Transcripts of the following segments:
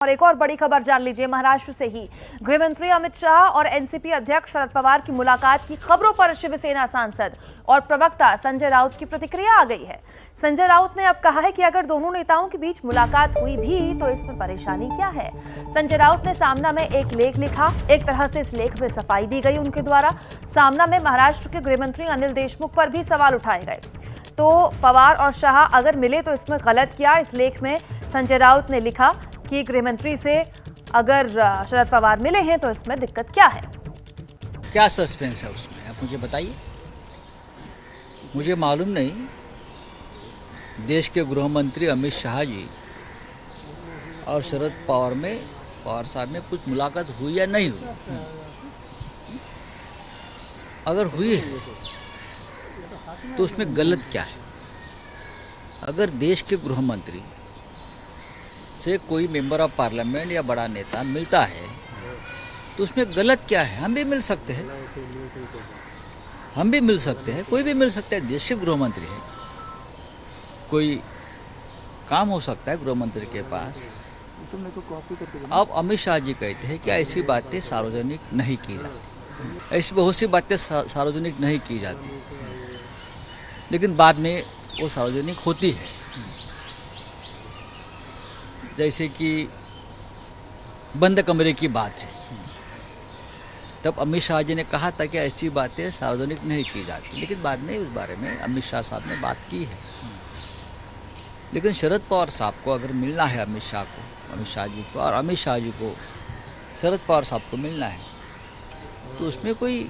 और एक और बड़ी खबर जान लीजिए महाराष्ट्र से ही। गृहमंत्री अमित शाह और एनसीपी अध्यक्ष शरद पवार की मुलाकात की खबरों पर शिवसेना सांसद और प्रवक्ता संजय राउत की प्रतिक्रिया आ गई है। संजय राउत ने अब कहा है कि अगर दोनों नेताओं के बीच मुलाकात हुई भी तो इसमें परेशानी क्या है। संजय राउत ने सामना में एक लेख लिखा, एक तरह से इस लेख में सफाई दी गई उनके द्वारा। सामना में महाराष्ट्र के गृहमंत्री अनिल देशमुख पर भी सवाल उठाए गए। तो पवार और शाह अगर मिले तो इसमें गलत क्या। इस लेख में संजय राउत ने लिखा कि गृहमंत्री से अगर शरद पवार मिले हैं तो इसमें दिक्कत क्या है। क्या सस्पेंस है उसमें, आप मुझे बताइए। मुझे मालूम नहीं देश के गृह मंत्री अमित शाह जी और शरद पवार साहब में कुछ मुलाकात हुई या नहीं हुई। अगर हुई है तो उसमें गलत क्या है। अगर देश के गृह मंत्री से कोई मेंबर ऑफ पार्लियामेंट या बड़ा नेता मिलता है तो उसमें गलत क्या है। हम भी मिल सकते हैं, कोई भी मिल सकता है। देश के गृह मंत्री है, कोई काम हो सकता है गृह मंत्री के पास। अब अमित शाह जी कहते हैं कि ऐसी बातें सार्वजनिक नहीं की जाती, ऐसी बहुत सी बातें सार्वजनिक नहीं की जाती, लेकिन बाद में वो सार्वजनिक होती है। जैसे कि बंद कमरे की बात है, तब अमित शाह जी ने कहा था कि ऐसी बातें सार्वजनिक नहीं की जाती, लेकिन बाद में उस बारे में अमित शाह साहब ने बात की है। लेकिन शरद पवार साहब को अगर मिलना है अमित शाह जी को, और अमित शाह जी को शरद पवार साहब को मिलना है, तो उसमें कोई,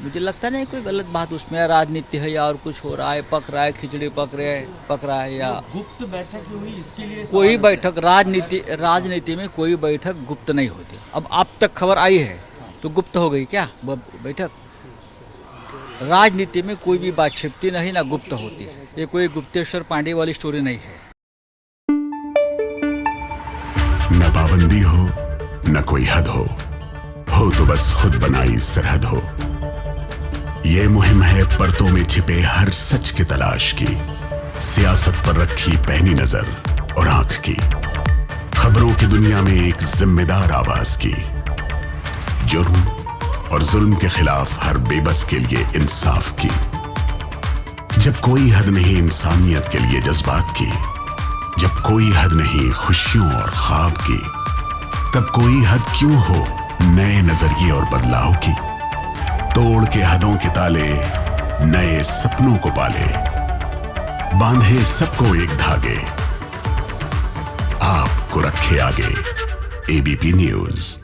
मुझे लगता नहीं कोई गलत बात उसमें राजनीति है या और कुछ हो रहा है, पक रहा है, खिचड़ी पक रहा है या गुप्त बैठक हुई इसके लिए। कोई बैठक, राजनीति में कोई बैठक गुप्त नहीं होती। अब आप तक खबर आई है तो गुप्त हो गई क्या बैठक। राजनीति में कोई भी बात छिपती नहीं ना गुप्त होती है। ये कोई गुप्तेश्वर पांडे वाली स्टोरी नहीं है। न पाबंदी हो न कोई हद हो तो बस खुद बनाई सरहद हो। ये मुहिम है परतों में छिपे हर सच की तलाश की, सियासत पर रखी पैनी नजर और आंख की, खबरों की दुनिया में एक जिम्मेदार आवाज की, जुर्म और जुल्म के खिलाफ हर बेबस के लिए इंसाफ की। जब कोई हद नहीं इंसानियत के लिए जज्बात की, जब कोई हद नहीं खुशियों और ख्वाब की, तब कोई हद क्यों हो नए नजरिए और बदलाव की। तोड़ के हदों के ताले नए सपनों को पाले, बांधे सबको एक धागे, आपको रखे आगे। ABP news.